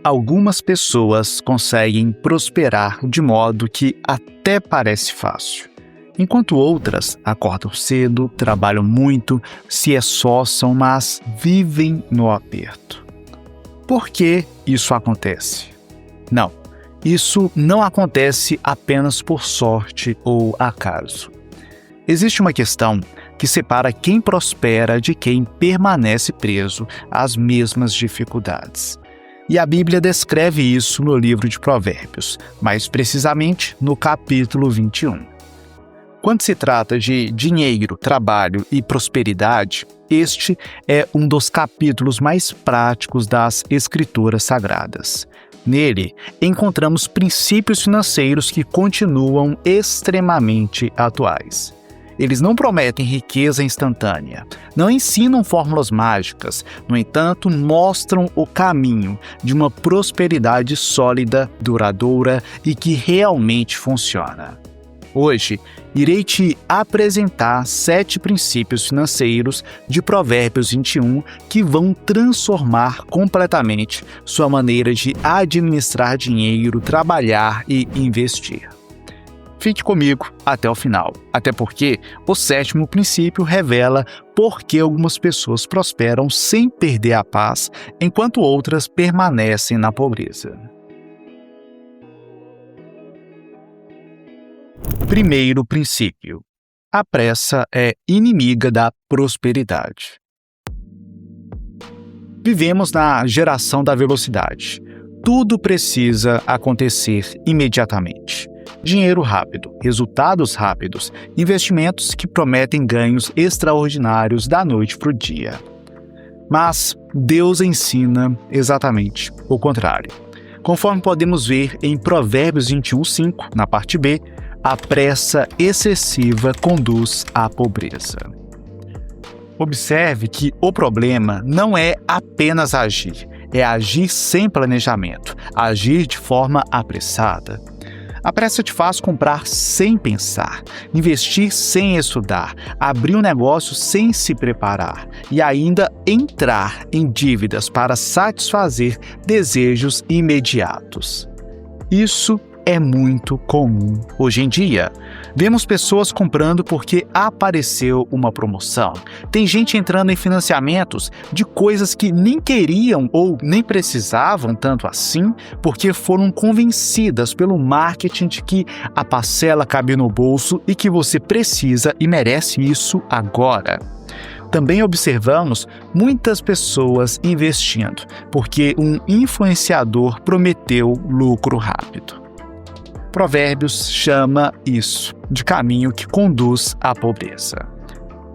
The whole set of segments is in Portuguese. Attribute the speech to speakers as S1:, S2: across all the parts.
S1: Algumas pessoas conseguem prosperar de modo que até parece fácil, enquanto outras acordam cedo, trabalham muito, se esforçam, mas vivem no aperto. Por que isso acontece? Não, isso não acontece apenas por sorte ou acaso. Existe uma questão que separa quem prospera de quem permanece preso às mesmas dificuldades. E a Bíblia descreve isso no livro de Provérbios, mais precisamente no capítulo 21. Quando se trata de dinheiro, trabalho e prosperidade, este é um dos capítulos mais práticos das Escrituras Sagradas. Nele, encontramos princípios financeiros que continuam extremamente atuais. Eles não prometem riqueza instantânea, não ensinam fórmulas mágicas, no entanto, mostram o caminho de uma prosperidade sólida, duradoura e que realmente funciona. Hoje, irei te apresentar 7 princípios financeiros de Provérbios 21 que vão transformar completamente sua maneira de administrar dinheiro, trabalhar e investir. Fique comigo até o final, até porque o 7º princípio revela por que algumas pessoas prosperam sem perder a paz, enquanto outras permanecem na pobreza. Primeiro princípio: a pressa é inimiga da prosperidade. Vivemos na geração da velocidade. Tudo precisa acontecer imediatamente. Dinheiro rápido, resultados rápidos, investimentos que prometem ganhos extraordinários da noite para o dia. Mas Deus ensina exatamente o contrário. Conforme podemos ver em Provérbios 21:5, na parte B, a pressa excessiva conduz à pobreza. Observe que o problema não é apenas agir, é agir sem planejamento, agir de forma apressada. A pressa te faz comprar sem pensar, investir sem estudar, abrir um negócio sem se preparar e ainda entrar em dívidas para satisfazer desejos imediatos. Isso é muito comum hoje em dia. Vemos pessoas comprando porque apareceu uma promoção. Tem gente entrando em financiamentos de coisas que nem queriam ou nem precisavam tanto assim, porque foram convencidas pelo marketing de que a parcela cabe no bolso e que você precisa e merece isso agora. Também observamos muitas pessoas investindo, porque um influenciador prometeu lucro rápido. Provérbios chama isso de caminho que conduz à pobreza.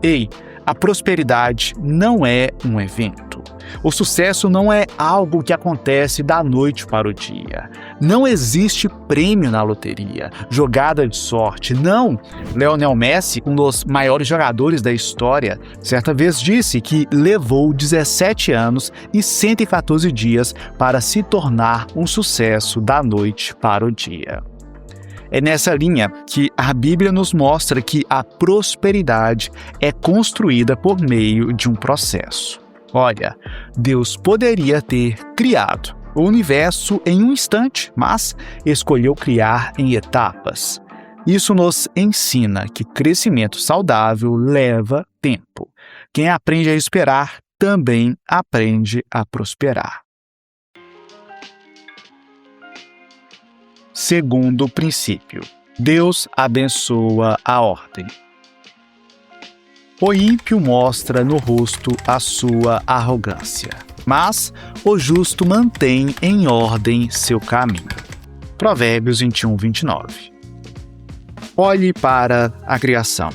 S1: Ei, a prosperidade não é um evento. O sucesso não é algo que acontece da noite para o dia. Não existe prêmio na loteria, jogada de sorte. Não! Lionel Messi, um dos maiores jogadores da história, certa vez disse que levou 17 anos e 114 dias para se tornar um sucesso da noite para o dia. É nessa linha que a Bíblia nos mostra que a prosperidade é construída por meio de um processo. Olha, Deus poderia ter criado o universo em um instante, mas escolheu criar em etapas. Isso nos ensina que crescimento saudável leva tempo. Quem aprende a esperar também aprende a prosperar. Segundo princípio: Deus abençoa a ordem. O ímpio mostra no rosto a sua arrogância, mas o justo mantém em ordem seu caminho. Provérbios 21:29. Olhe para a criação.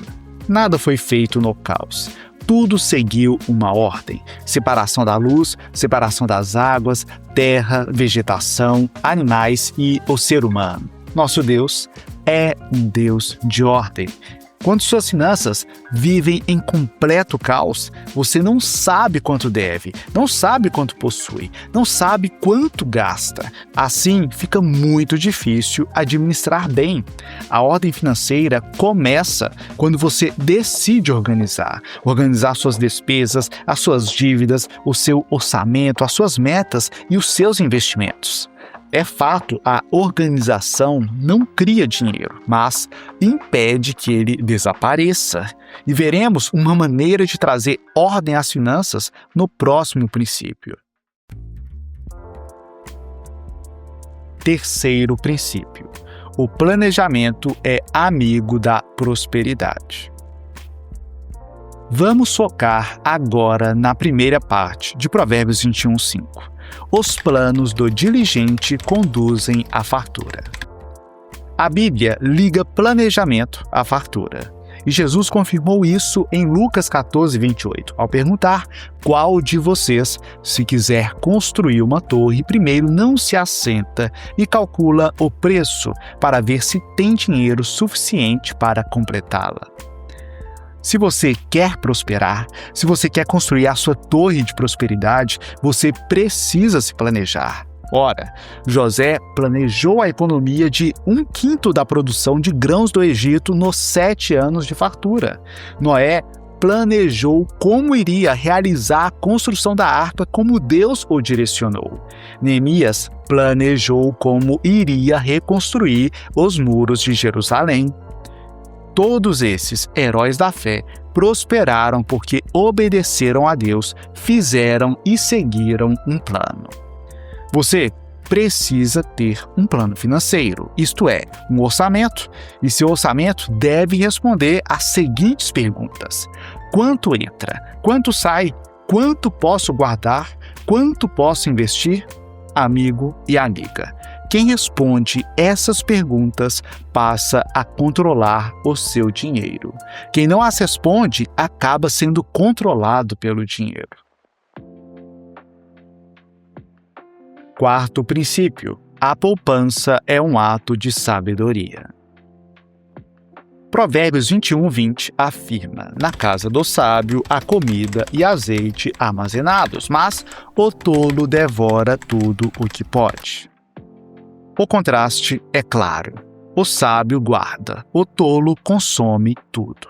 S1: Nada foi feito no caos. Tudo seguiu uma ordem: separação da luz, separação das águas, terra, vegetação, animais e o ser humano. Nosso Deus é um Deus de ordem. Quando suas finanças vivem em completo caos, você não sabe quanto deve, não sabe quanto possui, não sabe quanto gasta. Assim, fica muito difícil administrar bem. A ordem financeira começa quando você decide organizar suas despesas, as suas dívidas, o seu orçamento, as suas metas e os seus investimentos. É fato, a organização não cria dinheiro, mas impede que ele desapareça. E veremos uma maneira de trazer ordem às finanças no próximo princípio. Terceiro princípio: o planejamento é amigo da prosperidade. Vamos focar agora na primeira parte de Provérbios 21:5. Os planos do diligente conduzem à fartura. A Bíblia liga planejamento à fartura. E Jesus confirmou isso em Lucas 14:28, ao perguntar: qual de vocês, se quiser construir uma torre, primeiro não se assenta e calcula o preço para ver se tem dinheiro suficiente para completá-la? Se você quer prosperar, se você quer construir a sua torre de prosperidade, você precisa se planejar. Ora, José planejou a economia de 1/5 da produção de grãos do Egito nos 7 anos de fartura. Noé planejou como iria realizar a construção da arca como Deus o direcionou. Neemias planejou como iria reconstruir os muros de Jerusalém. Todos esses heróis da fé prosperaram porque obedeceram a Deus, fizeram e seguiram um plano. Você precisa ter um plano financeiro, isto é, um orçamento, e seu orçamento deve responder às seguintes perguntas: quanto entra? Quanto sai? Quanto posso guardar? Quanto posso investir? Amigo e amiga, quem responde essas perguntas passa a controlar o seu dinheiro. Quem não as responde acaba sendo controlado pelo dinheiro. Quarto princípio: a poupança é um ato de sabedoria. Provérbios 21:20 afirma: na casa do sábio há comida e azeite armazenados, mas o tolo devora tudo o que pode. O contraste é claro. O sábio guarda, o tolo consome tudo.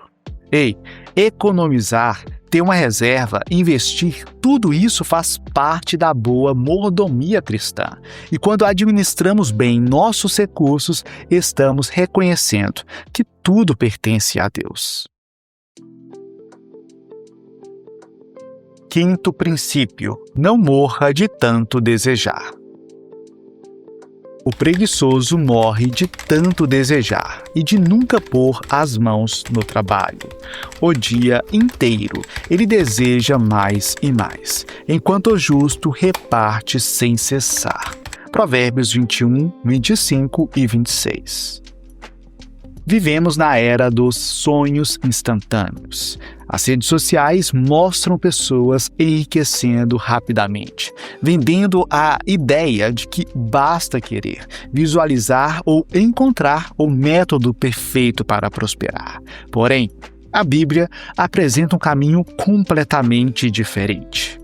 S1: Ei, economizar, ter uma reserva, investir, tudo isso faz parte da boa mordomia cristã. E quando administramos bem nossos recursos, estamos reconhecendo que tudo pertence a Deus. Quinto princípio: não morra de tanto desejar. O preguiçoso morre de tanto desejar e de nunca pôr as mãos no trabalho. O dia inteiro ele deseja mais e mais, enquanto o justo reparte sem cessar. Provérbios 21, 25 e 26. Vivemos na era dos sonhos instantâneos. As redes sociais mostram pessoas enriquecendo rapidamente, vendendo a ideia de que basta querer, visualizar ou encontrar o método perfeito para prosperar. Porém, a Bíblia apresenta um caminho completamente diferente.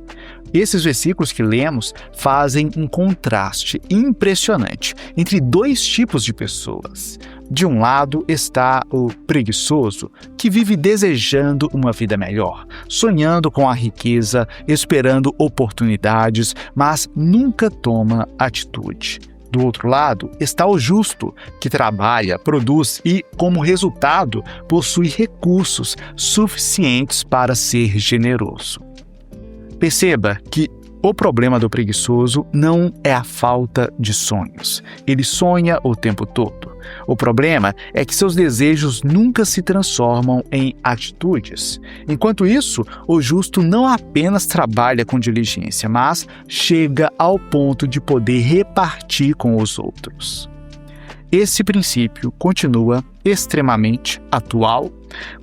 S1: Esses versículos que lemos fazem um contraste impressionante entre dois tipos de pessoas. De um lado está o preguiçoso, que vive desejando uma vida melhor, sonhando com a riqueza, esperando oportunidades, mas nunca toma atitude. Do outro lado está o justo, que trabalha, produz e, como resultado, possui recursos suficientes para ser generoso. Perceba que o problema do preguiçoso não é a falta de sonhos. Ele sonha o tempo todo. O problema é que seus desejos nunca se transformam em atitudes. Enquanto isso, o justo não apenas trabalha com diligência, mas chega ao ponto de poder repartir com os outros. esse princípio continua extremamente atual?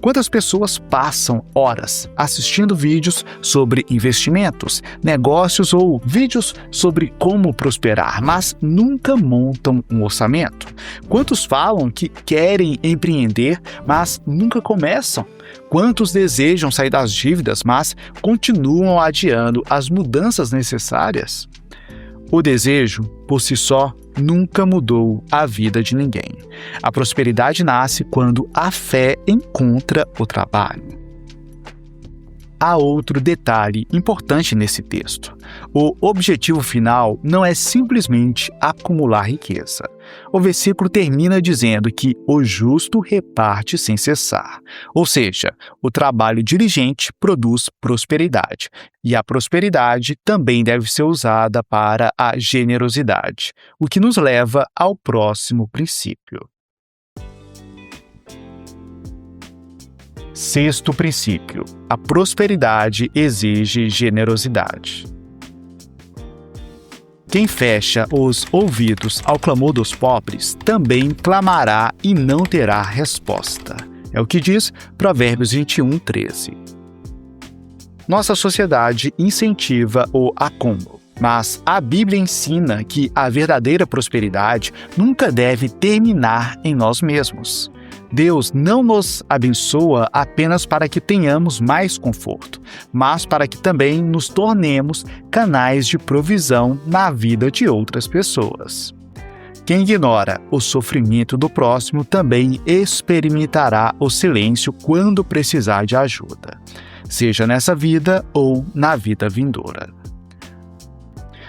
S1: Quantas pessoas passam horas assistindo vídeos sobre investimentos, negócios ou vídeos sobre como prosperar, mas nunca montam um orçamento? Quantos falam que querem empreender, mas nunca começam? Quantos desejam sair das dívidas, mas continuam adiando as mudanças necessárias? O desejo, por si só, nunca mudou a vida de ninguém. A prosperidade nasce quando a fé encontra o trabalho. Há outro detalhe importante nesse texto. O objetivo final não é simplesmente acumular riqueza. O versículo termina dizendo que o justo reparte sem cessar. Ou seja, o trabalho diligente produz prosperidade. E a prosperidade também deve ser usada para a generosidade, o que nos leva ao próximo princípio. Sexto princípio: a prosperidade exige generosidade. Quem fecha os ouvidos ao clamor dos pobres também clamará e não terá resposta. É o que diz Provérbios 21:13. Nossa sociedade incentiva o acúmulo, mas a Bíblia ensina que a verdadeira prosperidade nunca deve terminar em nós mesmos. Deus não nos abençoa apenas para que tenhamos mais conforto, mas para que também nos tornemos canais de provisão na vida de outras pessoas. Quem ignora o sofrimento do próximo também experimentará o silêncio quando precisar de ajuda, seja nessa vida ou na vida vindoura.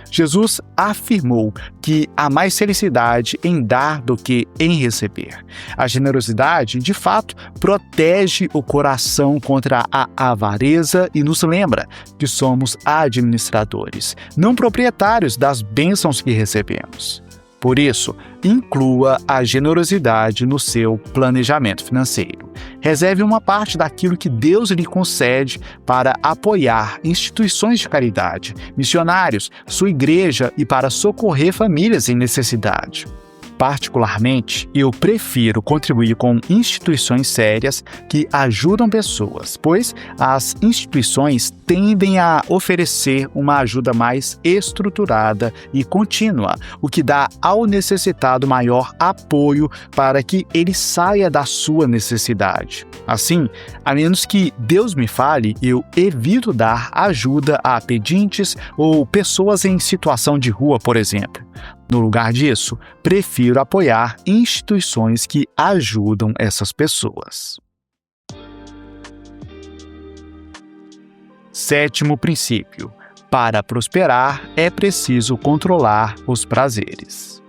S1: Jesus afirmou que há mais felicidade em dar do que em receber. A generosidade, de fato, protege o coração contra a avareza e nos lembra que somos administradores, não proprietários das bênçãos que recebemos. Por isso, inclua a generosidade no seu planejamento financeiro. Reserve uma parte daquilo que Deus lhe concede para apoiar instituições de caridade, missionários, sua igreja e para socorrer famílias em necessidade. Particularmente, eu prefiro contribuir com instituições sérias que ajudam pessoas, pois as instituições tendem a oferecer uma ajuda mais estruturada e contínua, o que dá ao necessitado maior apoio para que ele saia da sua necessidade. Assim, a menos que Deus me fale, eu evito dar ajuda a pedintes ou pessoas em situação de rua, por exemplo. No lugar disso, prefiro apoiar instituições que ajudam essas pessoas. Sétimo princípio: para prosperar é preciso controlar os prazeres.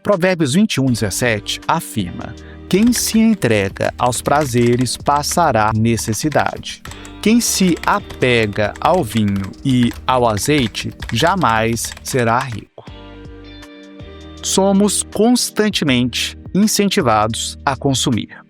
S1: Provérbios 21:17 afirma: quem se entrega aos prazeres passará necessidade. Quem se apega ao vinho e ao azeite jamais será rico. Somos constantemente incentivados a consumir.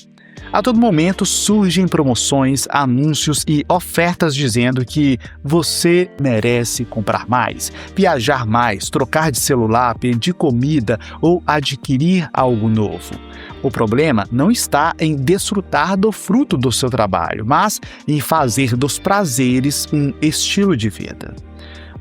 S1: A todo momento surgem promoções, anúncios e ofertas dizendo que você merece comprar mais, viajar mais, trocar de celular, pedir comida ou adquirir algo novo. O problema não está em desfrutar do fruto do seu trabalho, mas em fazer dos prazeres um estilo de vida.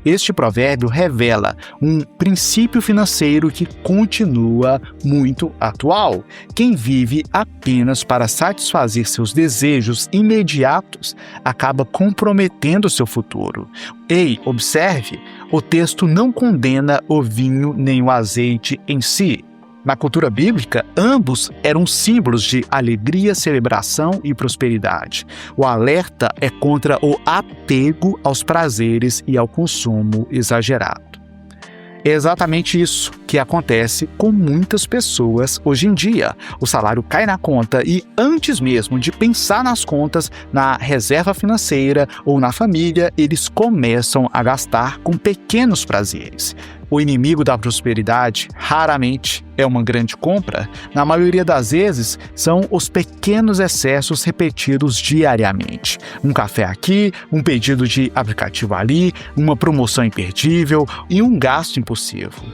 S1: Este provérbio revela um princípio financeiro que continua muito atual. Quem vive apenas para satisfazer seus desejos imediatos acaba comprometendo seu futuro. Ei, observe, o texto não condena o vinho nem o azeite em si. Na cultura bíblica, ambos eram símbolos de alegria, celebração e prosperidade. O alerta é contra o apego aos prazeres e ao consumo exagerado. É exatamente isso que acontece com muitas pessoas hoje em dia. O salário cai na conta e, antes mesmo de pensar nas contas, na reserva financeira ou na família, eles começam a gastar com pequenos prazeres. O inimigo da prosperidade raramente é uma grande compra. Na maioria das vezes, são os pequenos excessos repetidos diariamente. Um café aqui, um pedido de aplicativo ali, uma promoção imperdível e um gasto impulsivo.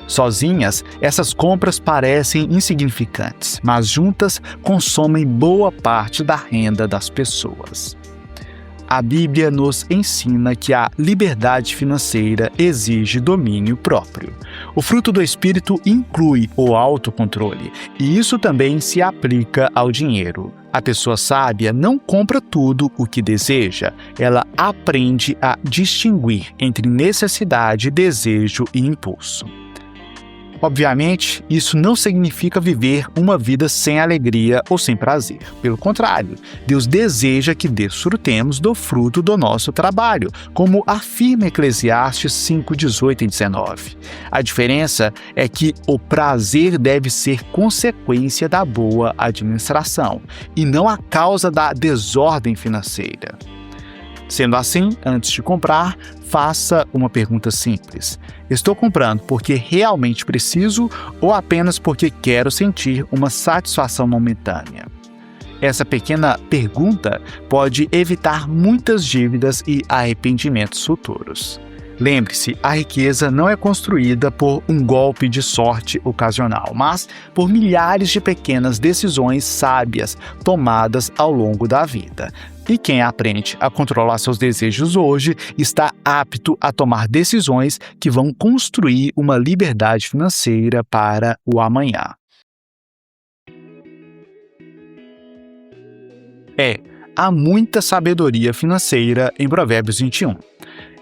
S1: Sozinhas, essas compras parecem insignificantes, mas juntas consomem boa parte da renda das pessoas. A Bíblia nos ensina que a liberdade financeira exige domínio próprio. O fruto do Espírito inclui o autocontrole, e isso também se aplica ao dinheiro. A pessoa sábia não compra tudo o que deseja, ela aprende a distinguir entre necessidade, desejo e impulso. Obviamente, isso não significa viver uma vida sem alegria ou sem prazer. Pelo contrário, Deus deseja que desfrutemos do fruto do nosso trabalho, como afirma Eclesiastes 5, 18 e 19. A diferença é que o prazer deve ser consequência da boa administração, e não a causa da desordem financeira. Sendo assim, antes de comprar, faça uma pergunta simples. Estou comprando porque realmente preciso ou apenas porque quero sentir uma satisfação momentânea? Essa pequena pergunta pode evitar muitas dívidas e arrependimentos futuros. Lembre-se, a riqueza não é construída por um golpe de sorte ocasional, mas por milhares de pequenas decisões sábias tomadas ao longo da vida. E quem aprende a controlar seus desejos hoje está apto a tomar decisões que vão construir uma liberdade financeira para o amanhã. Há muita sabedoria financeira em Provérbios 21.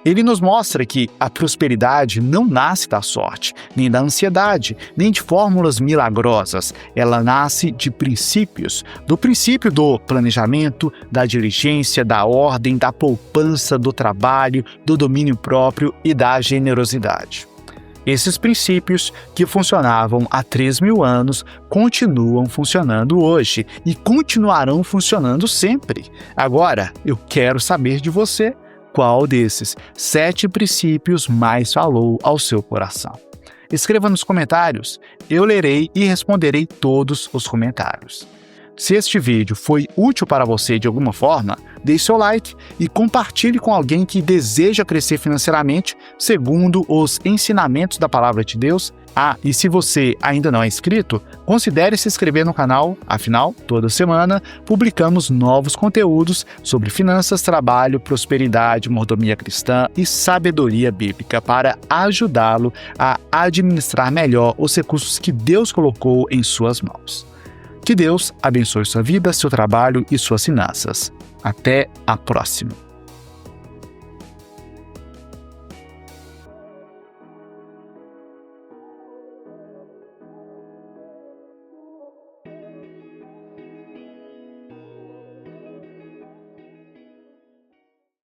S1: Ele nos mostra que a prosperidade não nasce da sorte, nem da ansiedade, nem de fórmulas milagrosas. Ela nasce de princípios, do princípio do planejamento, da diligência, da ordem, da poupança, do trabalho, do domínio próprio e da generosidade. Esses princípios, que funcionavam há 3.000 anos, continuam funcionando hoje e continuarão funcionando sempre. Agora, eu quero saber de você. Qual desses 7 princípios mais falou ao seu coração? Escreva nos comentários, eu lerei e responderei todos os comentários. Se este vídeo foi útil para você de alguma forma, deixe seu like e compartilhe com alguém que deseja crescer financeiramente segundo os ensinamentos da Palavra de Deus. E se você ainda não é inscrito, considere se inscrever no canal, afinal, toda semana publicamos novos conteúdos sobre finanças, trabalho, prosperidade, mordomia cristã e sabedoria bíblica para ajudá-lo a administrar melhor os recursos que Deus colocou em suas mãos. Que Deus abençoe sua vida, seu trabalho e suas finanças. Até a próxima!